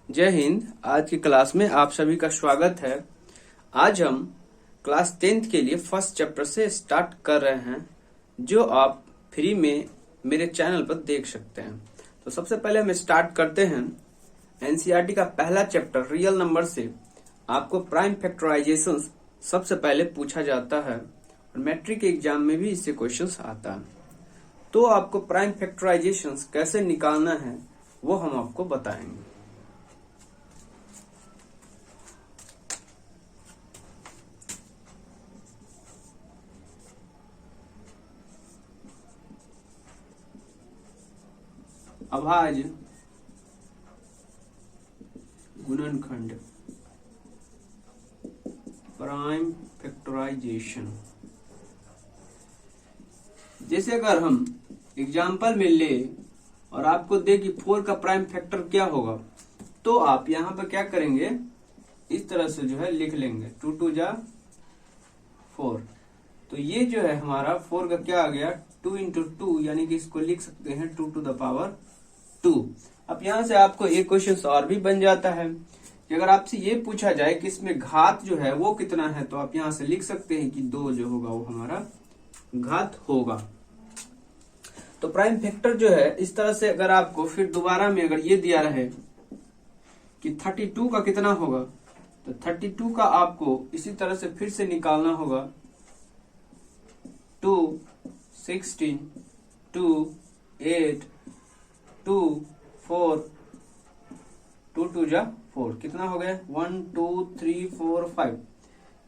जय हिंद। आज की क्लास में आप सभी का स्वागत है। आज हम क्लास 10th के लिए फर्स्ट चैप्टर से स्टार्ट कर रहे हैं, जो आप फ्री में मेरे चैनल पर देख सकते हैं। तो सबसे पहले हम स्टार्ट करते हैं एनसीईआरटी का पहला चैप्टर रियल नंबर से। आपको प्राइम फैक्टराइजेशन सबसे पहले पूछा जाता है और मैट्रिक एग्जाम में भी इससे क्वेश्चंस आता है। तो आपको प्राइम फैक्टराइजेशन कैसे निकालना है वो हम आपको बताएंगे। अभाज्य गुणनखंड प्राइम फैक्टराइजेशन। जैसे अगर हम एग्जाम्पल में ले और आपको दे कि 4 का प्राइम फैक्टर क्या होगा, तो आप यहां पर क्या करेंगे, इस तरह से जो है लिख लेंगे 2 2 जा 4। तो ये जो है हमारा 4 का क्या आ गया, 2 इंटू 2, यानी कि इसको लिख सकते हैं 2 टू द पावर 2। अब यहां से आपको एक क्वेश्चन और भी बन जाता है कि अगर आपसे ये पूछा जाए कि इसमें घात जो है वो कितना है, तो आप यहां से लिख सकते हैं कि 2 जो होगा वो हमारा घात होगा। तो प्राइम फैक्टर जो है इस तरह से, अगर आपको फिर दोबारा में अगर ये दिया रहे कि 32 का कितना होगा, तो 32 का आपको इसी तरह से फिर से निकालना होगा 2 16 2 8 2 4 2 2 जा 4, कितना हो गया 1 2 3 4 5,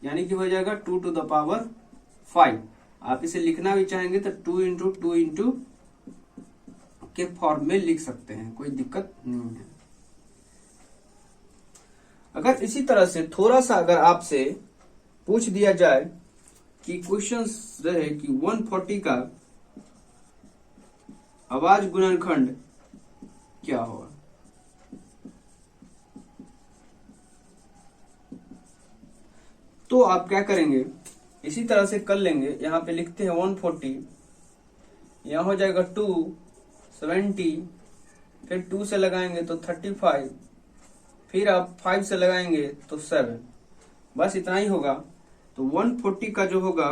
यानी कि हो जाएगा 2 टू द पावर 5। आप इसे लिखना भी चाहेंगे तो 2 इंटू 2 इंटू के फॉर्म में लिख सकते हैं, कोई दिक्कत नहीं है। अगर इसी तरह से थोड़ा सा अगर आपसे पूछ दिया जाए कि क्वेश्चन रहे कि 140 का अभाज्य गुणनखंड क्या होगा, तो आप क्या करेंगे, इसी तरह से कर लेंगे। यहां पे लिखते हैं 140, यहां हो जाएगा 2 70, फिर 2 से लगाएंगे तो 35, फिर आप 5 से लगाएंगे तो 7, बस इतना ही होगा। तो 140 का जो होगा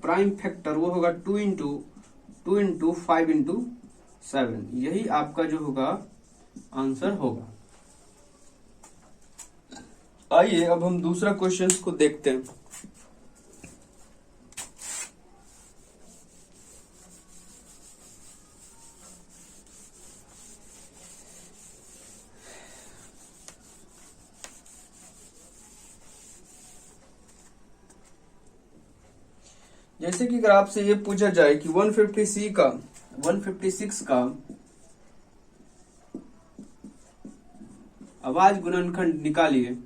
प्राइम फैक्टर वो होगा 2 इंटू 5 इंटू 7, यही आपका जो होगा आंसर होगा। आइए अब हम दूसरा क्वेश्चन को देखते हैं। जैसे कि अगर आपसे ये पूछा जाए कि 156 का अभाज्य गुणनखंड निकालिए,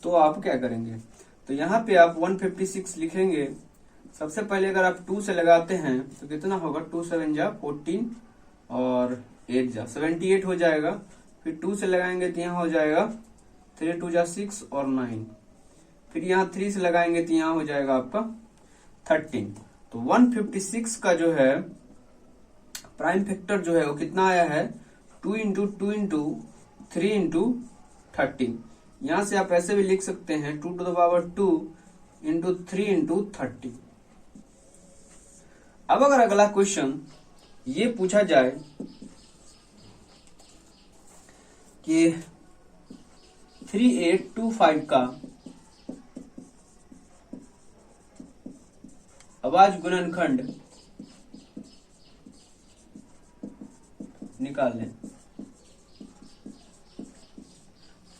तो आप क्या करेंगे। तो यहाँ पे आप 156 लिखेंगे। सबसे पहले अगर आप 2 से लगाते हैं तो कितना होगा, 2 7 जा 14 और 8 जा 78 हो जाएगा। फिर 2 से लगाएंगे तो यहाँ हो जाएगा 3 2 जा 6 और 9, फिर यहाँ 3 से लगाएंगे तो यहाँ हो जाएगा आपका 13। तो 156 का जो है प्राइम फैक्टर जो है वो कितना आया है, 2 इंटू 2 इंटू 3 इंटू 13। यहां से आप ऐसे भी लिख सकते हैं 2 to the power 2 into 3 into 30। अब अगर अगला क्वेश्चन ये पूछा जाए कि 3825 का अभाज्य गुणनखंड निकाल लें,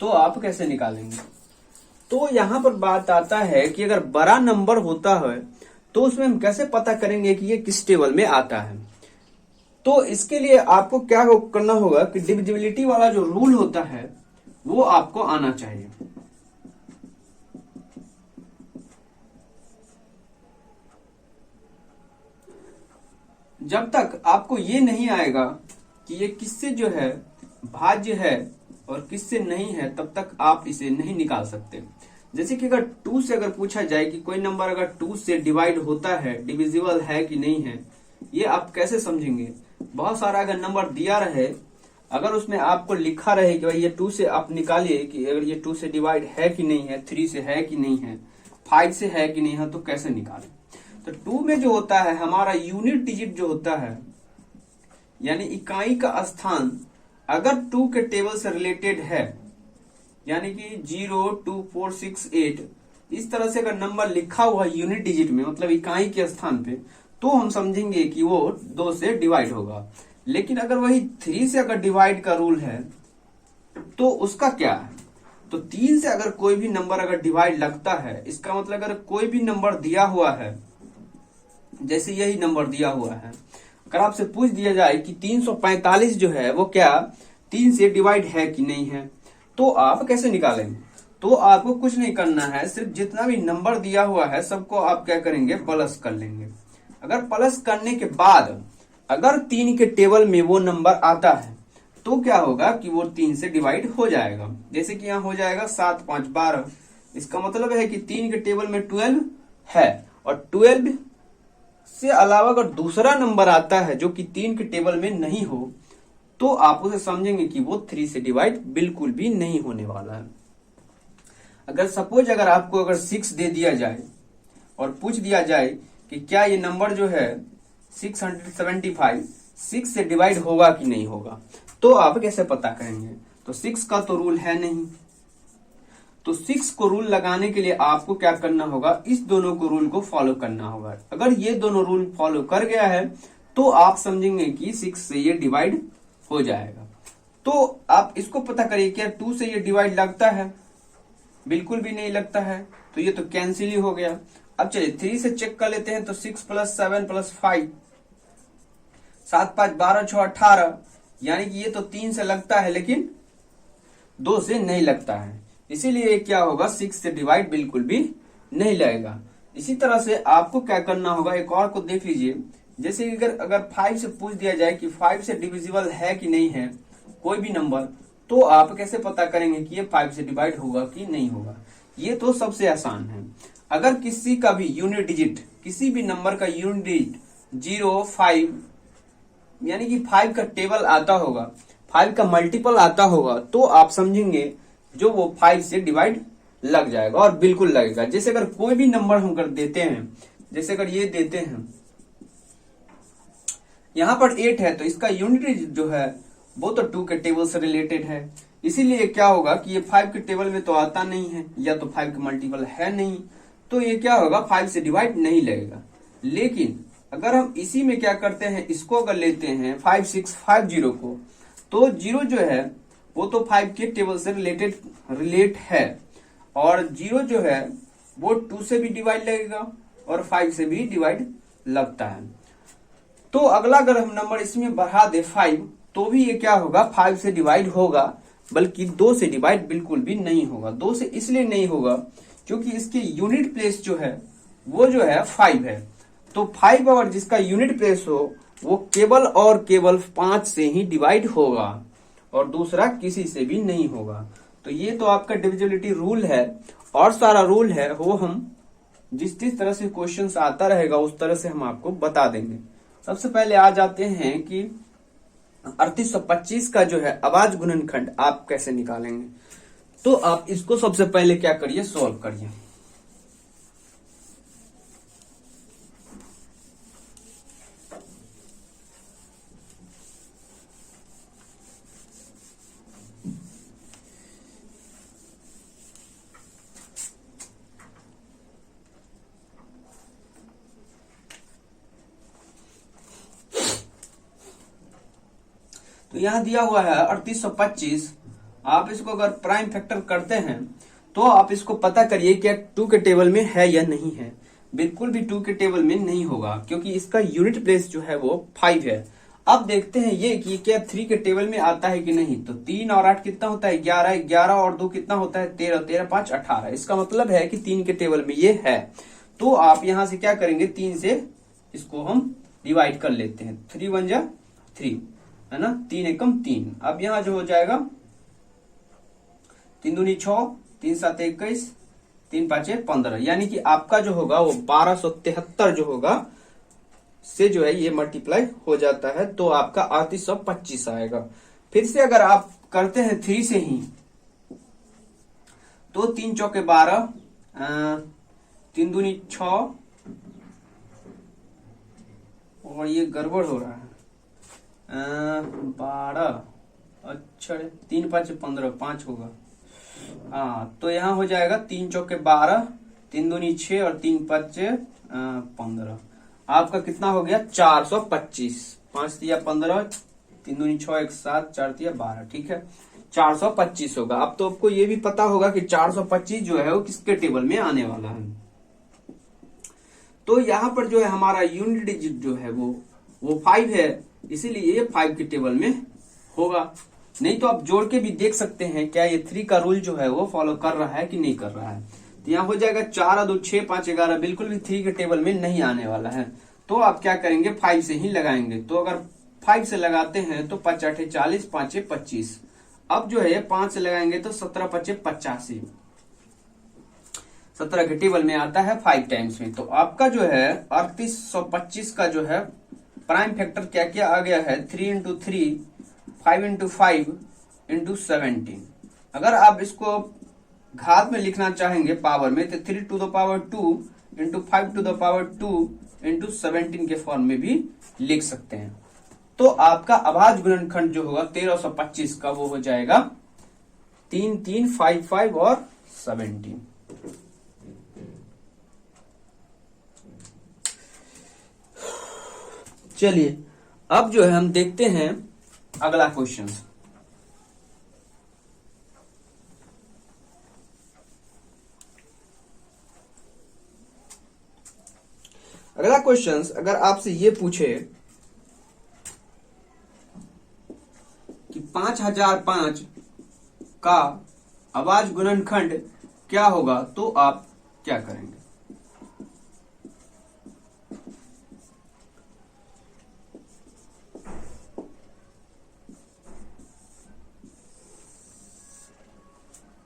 तो आप कैसे निकालेंगे। तो यहां पर बात आता है कि अगर बड़ा नंबर होता है तो उसमें हम कैसे पता करेंगे कि ये किस टेबल में आता है। तो इसके लिए आपको क्या करना होगा कि डिविजिबिलिटी वाला जो रूल होता है वो आपको आना चाहिए। जब तक आपको ये नहीं आएगा कि ये किससे जो है भाज्य है और किससे नहीं है, तब तक आप इसे नहीं निकाल सकते। जैसे कि अगर 2 से अगर पूछा जाए कि कोई नंबर अगर 2 से डिवाइड होता है, डिविजिबल है कि नहीं है, ये आप कैसे समझेंगे? बहुत सारा अगर नंबर दिया रहे, अगर उसमें आपको लिखा रहे कि भाई ये 2 से आप निकालिए कि अगर ये 2 से डिवाइड है कि नहीं है, 3 से है कि नहीं है, 5 से है कि नहीं है, तो कैसे निकालें? तो 2 में जो होता है हमारा यूनिट डिजिट जो होता है, यानी इकाई का स्थान, अगर 2 के टेबल से रिलेटेड है, यानी कि 0, 2, 4, 6, 8 इस तरह से अगर नंबर लिखा हुआ यूनिट डिजिट में, मतलब इकाई के स्थान पे, तो हम समझेंगे कि वो 2 से डिवाइड होगा। लेकिन अगर वही 3 से अगर डिवाइड का रूल है तो उसका क्या है? तो 3 से अगर कोई भी नंबर अगर डिवाइड लगता है, इसका मतलब अगर कोई भी नंबर दिया हुआ है, जैसे यही नंबर दिया हुआ है, अगर आपसे पूछ दिया जाए कि 345 जो है वो क्या 3 से डिवाइड है कि नहीं है, तो आप कैसे निकालेंगे? तो आपको कुछ नहीं करना है, सिर्फ जितना भी नंबर दिया हुआ है सबको आप क्या करेंगे, प्लस कर लेंगे। अगर प्लस करने के बाद अगर 3 के टेबल में वो नंबर आता है तो क्या होगा कि वो 3 से डिवाइड हो जाएगा। जैसे कि यहाँ हो जाएगा 7, 5, 12। इसका मतलब है कि 3 के टेबल में 12 है, और 12 से अलावा अगर दूसरा नंबर आता है जो कि 3 के टेबल में नहीं हो, तो आप उसे समझेंगे कि वो 3 से डिवाइड बिल्कुल भी नहीं होने वाला है। अगर सपोज अगर आपको अगर 6 दे दिया जाए और पूछ दिया जाए कि क्या ये नंबर जो है 675 6 से डिवाइड होगा कि नहीं होगा, तो आप कैसे पता करेंगे? तो 6 का तो रूल है नहीं, तो 6 को रूल लगाने के लिए आपको क्या करना होगा, इस दोनों को रूल को फॉलो करना होगा। अगर ये दोनों रूल फॉलो कर गया है तो आप समझेंगे कि 6 से ये डिवाइड हो जाएगा। तो आप इसको पता करिए, क्या 2 से ये डिवाइड लगता है? बिल्कुल भी नहीं लगता है, तो ये तो कैंसिल ही हो गया। अब चलिए 3 से चेक कर लेते हैं, तो 6 + 7 + 5 7, 5, 12, 6, 18, यानी कि ये तो 3 से लगता है लेकिन 2 से नहीं लगता है, इसीलिए क्या होगा, 6 से डिवाइड बिल्कुल भी नहीं लगेगा। इसी तरह से आपको क्या करना होगा, एक और को देख लीजिए। जैसे अगर 5 से पूछ दिया जाए कि 5 से डिविजिबल है कि नहीं है कोई भी नंबर, तो आप कैसे पता करेंगे कि ये 5 से डिवाइड होगा कि नहीं होगा? ये तो सबसे आसान है। अगर किसी का भी यूनिट डिजिट, किसी भी नंबर का यूनिट डिजिट 0, 5 यानी कि 5 का टेबल आता होगा, 5 का मल्टीपल आता होगा, तो आप समझेंगे जो वो 5 से डिवाइड लग जाएगा, और बिल्कुल लगेगा। जैसे अगर कोई भी नंबर हम कर देते हैं, जैसे अगर ये देते हैं, यहां पर 8 है, तो इसका यूनिट डिजिट जो है वो तो 2 के टेबल से रिलेटेड है, इसीलिए क्या होगा कि ये 5 के टेबल में तो आता नहीं है, या तो 5 का मल्टीपल है नहीं, तो ये क्या होगा, 5 से डिवाइड नहीं लगेगा। लेकिन अगर हम इसी में क्या करते हैं, इसको अगर लेते हैं 5650 को, तो 0 जो है वो तो 5 के टेबल से रिलेट है, और 0 जो है वो 2 से भी डिवाइड लगेगा और 5 से भी डिवाइड लगता है। तो अगला अगर हम नंबर इसमें बढ़ा दे 5, तो भी ये क्या होगा, 5 से डिवाइड होगा, बल्कि 2 से डिवाइड बिल्कुल भी नहीं होगा। 2 से इसलिए नहीं होगा क्योंकि इसके यूनिट प्लेस जो है वो जो है 5 है, तो 5 और जिसका यूनिट प्लेस हो वो केवल और केवल 5 से ही डिवाइड होगा, और दूसरा किसी से भी नहीं होगा। तो ये तो आपका डिविजिबिलिटी रूल है, और सारा रूल है वो हम जिस तरह से क्वेश्चंस आता रहेगा उस तरह से हम आपको बता देंगे। सबसे पहले आ जाते हैं कि 3825 का जो है आवाज गुणनखंड आप कैसे निकालेंगे। तो आप इसको सबसे पहले क्या करिए, सॉल्व करिए। तो यहां दिया हुआ है 3825। आप इसको अगर प्राइम फैक्टर करते हैं तो आप इसको पता करिए कि 2 के टेबल में है या नहीं है। बिल्कुल भी 2 के टेबल में नहीं होगा, क्योंकि इसका यूनिट प्लेस जो है वो 5 है। अब देखते हैं ये कि क्या 3 के टेबल में आता है कि नहीं। तो 3 और 8 कितना होता है, 11, 11 और 2 कितना होता है, 13, 13, 5, 18। इसका मतलब है कि 3 के टेबल में ये है। तो आप यहां से क्या करेंगे, 3 से इसको हम डिवाइड कर लेते हैं। 3 1 जा 3 है ना, 3 एकम 3। अब यहां जो हो जाएगा 3 दूनी 6, 3 7 21, 3 5 15, यानी कि आपका जो होगा वो 1273 जो होगा से जो है ये मल्टीप्लाई हो जाता है, तो आपका 3825 आएगा। फिर से अगर आप करते हैं 3 से ही, तो 3 चौके 12, 3 दूनी 6, और ये गड़बड़ हो रहा है, 12, अच्छा 3 5 15, 5 होगा। हाँ, तो यहाँ हो जाएगा 3 चौके 12, 3 दूनी 6 और 3 5 15। आपका कितना हो गया 425। 5 दिया 15, 3 दूनी 6, 1 7, 4 दिया 12, ठीक है 425 होगा। अब तो आपको ये भी पता होगा कि 425 जो है वो किसके टेबल में आने वाला है। तो यहाँ पर जो है हमारा यूनिट डिजिट जो है वो 5 है, इसीलिए ये 5 के टेबल में होगा। नहीं तो आप जोड़ के भी देख सकते हैं क्या ये 3 का रूल जो है वो फॉलो कर रहा है कि नहीं कर रहा है। तो यहाँ हो जाएगा 4 और 2 6, 5 11, बिल्कुल भी 3 के टेबल में नहीं आने वाला है। तो आप क्या करेंगे 5 से ही लगाएंगे। तो अगर 5 से लगाते हैं तो 5 8 40, 5 25। अब जो है 5 से लगाएंगे तो 17 5 85, 17 के टेबल में आता है 5 टाइम्स में। तो आपका जो है 3825 का जो है प्राइम फैक्टर क्या क्या आ गया है, 3 इंटू 3, 5 इंटू 5 इंटू 17। अगर आप इसको घात में लिखना चाहेंगे पावर में, तो 3 to the power 2 into 5 to the power 2 into 17 के फॉर्म में भी लिख सकते हैं। तो आपका अभाज्य गुणनखंड जो होगा 1325 का वो हो जाएगा 3 3 5 5 और 17। चलिए अब जो है हम देखते हैं अगला क्वेश्चन। अगला क्वेश्चन अगर आपसे ये पूछे कि 5005 का अभाज्य गुणनखंड क्या होगा, तो आप क्या करेंगे।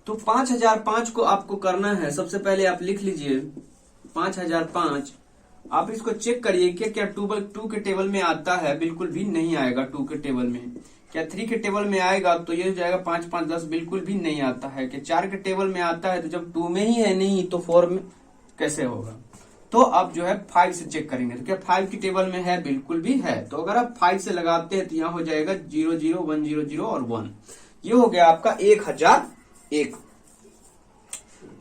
तो 5005 को आपको करना है, सबसे पहले आप लिख लीजिए 5005। आप इसको चेक करिए क्या क्या 2 के टेबल में आता है, बिल्कुल भी नहीं आएगा 2 के टेबल में। क्या 3 के टेबल में आएगा, तो ये हो जाएगा 5 5 10, बिल्कुल भी नहीं आता है। क्या 4 के टेबल में आता है, तो जब 2 में ही है नहीं तो 4 में कैसे होगा। तो आप जो है 5 से चेक करेंगे, तो क्या 5 की टेबल में है, बिल्कुल भी है। तो अगर आप 5 से लगाते हैं तो यहाँ हो जाएगा 0 0 1 0 0 और 1, ये हो गया आपका 1001।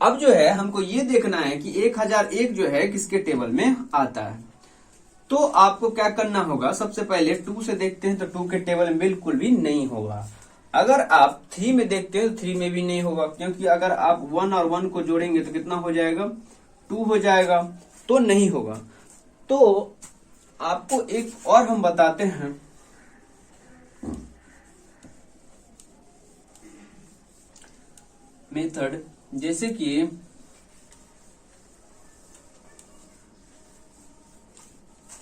अब जो है हमको ये देखना है कि 1001 जो है किसके टेबल में आता है। तो आपको क्या करना होगा, सबसे पहले 2 से देखते हैं तो 2 के टेबल में बिल्कुल भी नहीं होगा। अगर आप 3 में देखते हैं तो 3 में भी नहीं होगा, क्योंकि अगर आप 1 और 1 को जोड़ेंगे तो कितना हो जाएगा 2 हो जाएगा, तो नहीं होगा। तो आपको एक और हम बताते हैं, मेथड, जैसे कि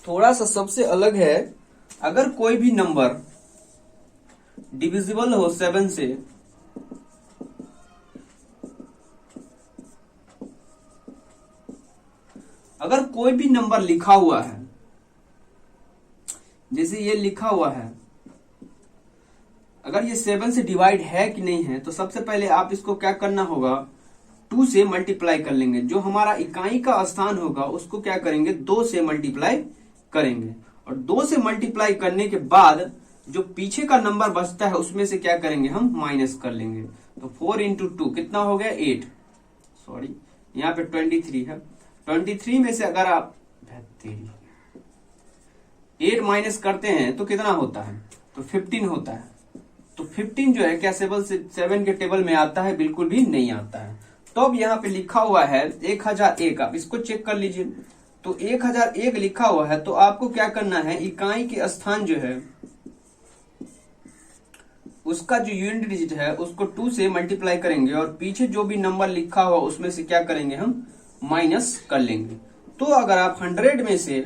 थोड़ा सा सबसे अलग है। अगर कोई भी नंबर डिविजिबल हो 7 से, अगर कोई भी नंबर लिखा हुआ है, जैसे ये लिखा हुआ है, अगर ये 7 से डिवाइड है कि नहीं है, तो सबसे पहले आप इसको क्या करना होगा 2 से मल्टीप्लाई कर लेंगे। जो हमारा इकाई का स्थान होगा उसको क्या करेंगे 2 से मल्टीप्लाई करेंगे, और 2 से मल्टीप्लाई करने के बाद जो पीछे का नंबर बचता है उसमें से क्या करेंगे हम माइनस कर लेंगे। तो 4 इंटू 2 कितना हो गया 8, सॉरी यहाँ पे 23 है। 23 में से अगर आप 8 माइनस करते हैं तो कितना होता है, तो 15 होता है। तो 15 जो है क्या 7 के टेबल में आता है, बिल्कुल भी नहीं आता है। तो अब यहाँ पे लिखा हुआ है 1001, आप इसको चेक कर लीजिए। तो 1001 लिखा हुआ है, तो आपको क्या करना है, इकाई के स्थान जो है उसका जो यूनिट डिजिट है उसको 2 से मल्टीप्लाई करेंगे, और पीछे जो भी नंबर लिखा हुआ उसमें से क्या करेंगे हम माइनस कर लेंगे। तो अगर आप 100 में से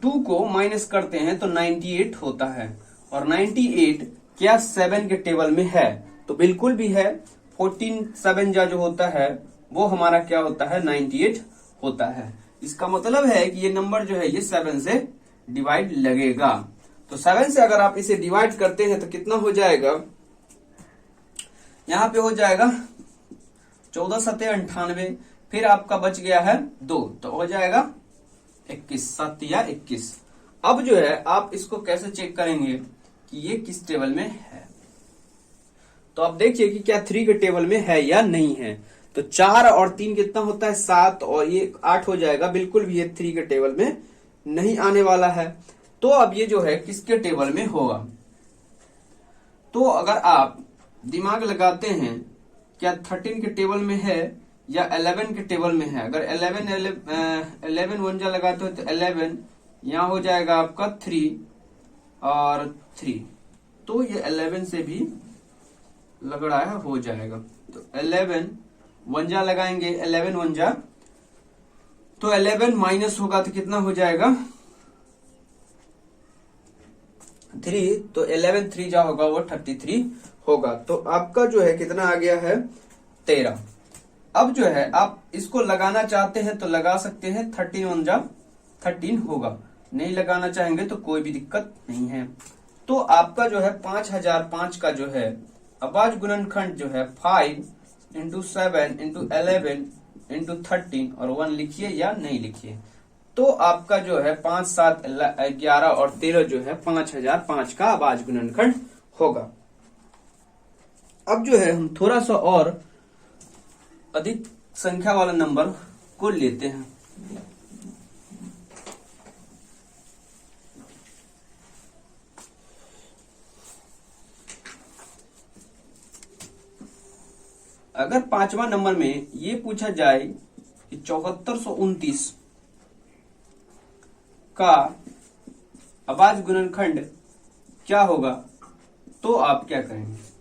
2 को माइनस करते हैं तो 98 होता है, और 98 क्या 7 के टेबल में है, तो बिल्कुल भी है। 14 7 जो होता है वो हमारा क्या होता है 98 होता है। इसका मतलब है कि ये नंबर जो है ये 7 से डिवाइड लगेगा। तो 7 से अगर आप इसे डिवाइड करते हैं तो कितना हो जाएगा, यहां पे हो जाएगा 14 सत्ते 98, फिर आपका बच गया है 2, तो हो जाएगा 21, 7 या 21। अब जो है आप इसको कैसे चेक करेंगे कि ये किस टेबल में है, तो आप देखिए कि क्या 3 के टेबल में है या नहीं है। तो 4 और 3 कितना होता है 7, और ये 8 हो जाएगा, बिल्कुल भी ये 3 के टेबल में नहीं आने वाला है। तो अब ये जो है किसके टेबल में होगा, तो अगर आप दिमाग लगाते हैं क्या 13 के टेबल में है या 11 के टेबल में है। अगर 11 वन जा लगाते हो तो 11, यहां हो जाएगा आपका 3 और 3, तो ये 11 से भी लग रहा है हो जाएगा। तो 11 वन जा लगाएंगे, 11 वन जा तो 11 माइनस होगा तो कितना हो जाएगा 3, तो 11 3 जा होगा वो 33 होगा। तो आपका जो है कितना आ गया है 13। अब जो है आप इसको लगाना चाहते हैं तो लगा सकते हैं, 13 वन जा 13 होगा, नहीं लगाना चाहेंगे तो कोई भी दिक्कत नहीं है। तो आपका जो है 5005 का जो है अभाज्य गुणनखंड जो है 5 इंटू 7 इंटू 11 इंटू 13 और 1 लिखिए या नहीं लिखिए। तो आपका जो है 5 7 11 और 13 जो है 5005 का अभाज्य गुणनखंड होगा। अब जो है हम थोड़ा सा और अधिक संख्या वाला नंबर को लेते हैं। अगर 5वां नंबर में ये पूछा जाए कि 7429 का अभाज्य गुणनखंड क्या होगा, तो आप क्या करेंगे।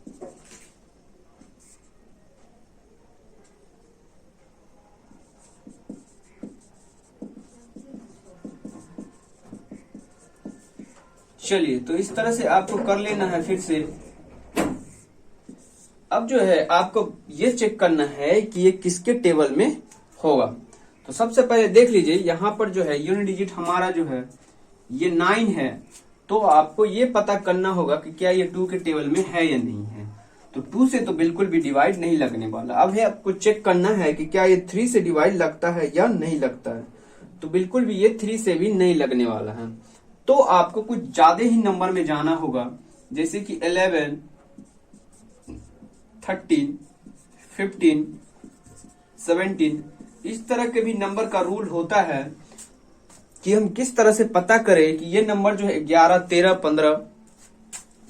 चलिए, तो इस तरह से आपको कर लेना है फिर से। अब जो है आपको ये चेक करना है कि ये किसके टेबल में होगा। तो सबसे पहले देख लीजिए, यहां पर जो है यूनिट डिजिट हमारा जो है ये 9 है, तो आपको ये पता करना होगा कि क्या ये 2 के टेबल में है या नहीं है। तो 2 से तो बिल्कुल भी डिवाइड नहीं लगने वाला। अब है आपको चेक करना है कि क्या ये 3 से डिवाइड लगता है या नहीं लगता है। तो बिल्कुल भी ये 3 से भी नहीं लगने वाला है। तो आपको कुछ ज्यादा ही नंबर में जाना होगा, जैसे कि 11 13 15 17, इस तरह के भी नंबर का रूल होता है कि हम किस तरह से पता करें कि ये नंबर जो है 11 13 15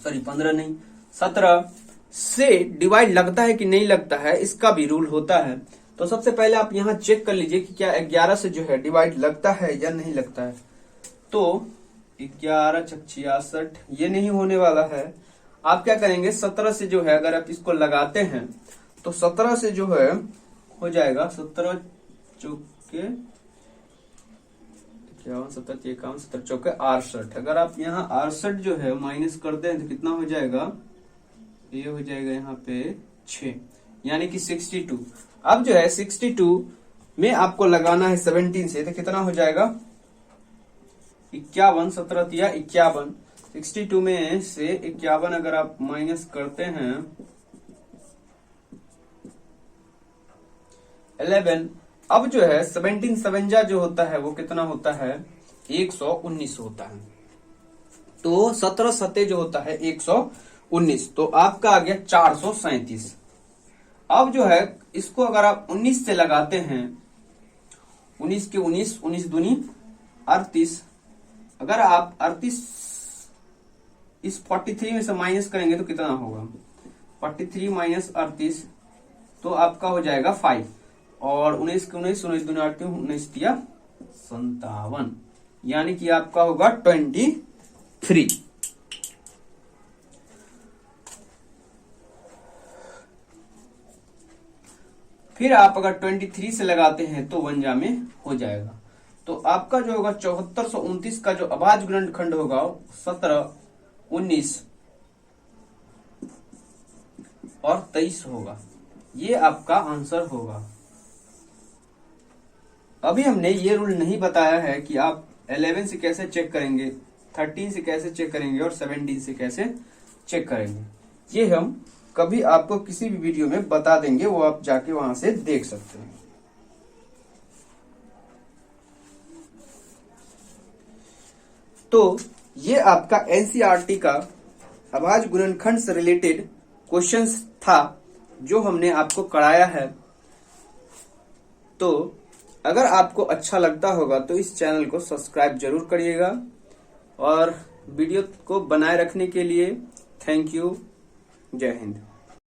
15 नहीं 17 से डिवाइड लगता है कि नहीं लगता है, इसका भी रूल होता है। तो सबसे पहले आप यहाँ चेक कर लीजिए कि क्या 11 से जो है डिवाइड लगता है या नहीं लगता है। तो 11 66, ये नहीं होने वाला है। आप क्या करेंगे, 17 से जो है अगर आप इसको लगाते हैं तो 17 से जो है हो जाएगा 17 चौके 17 51 17 चौके 68। अगर आप यहाँ 68 जो है माइनस करते हैं तो कितना हो जाएगा, ये हो जाएगा यहाँ पे 6, यानी कि 62। अब जो है 62 में आपको लगाना है 17 से, तो कितना हो जाएगा 51, 17 या 51। 62 में से 51 अगर आप माइनस करते हैं 11, अब जो है 17 7 जो होता है वो कितना होता है 119 होता है। तो 17 सत्ते जो होता है 119, तो आपका आ गया 437। अब जो है इसको अगर आप 19 से लगाते हैं, 19 के 19 19 दूनी 38, अगर आप 38 इस 43 में से माइनस करेंगे तो कितना होगा 43 माइनस 38, तो आपका हो जाएगा 5, और 19 के 19 19 दूनी 8 19 दिया 57, यानी कि आपका होगा 23। फिर आप अगर 23 से लगाते हैं तो 1 जा में हो जाएगा। तो आपका जो होगा 7429 का जो अभाज्य गुणनखंड होगा 17 19 और 23 होगा। ये आपका आंसर होगा। अभी हमने ये रूल नहीं बताया है कि आप 11 से कैसे चेक करेंगे, 13 से कैसे चेक करेंगे और 17 से कैसे चेक करेंगे। ये हम कभी आपको किसी भी वीडियो में बता देंगे, वो आप जाके वहां से देख सकते हैं। तो ये आपका एनसीईआरटी का अभाज्य गुणनखंड से रिलेटेड क्वेश्चंस था जो हमने आपको कराया है। तो अगर आपको अच्छा लगता होगा तो इस चैनल को सब्सक्राइब जरूर करिएगा और वीडियो को बनाए रखने के लिए थैंक यू। जय हिंद।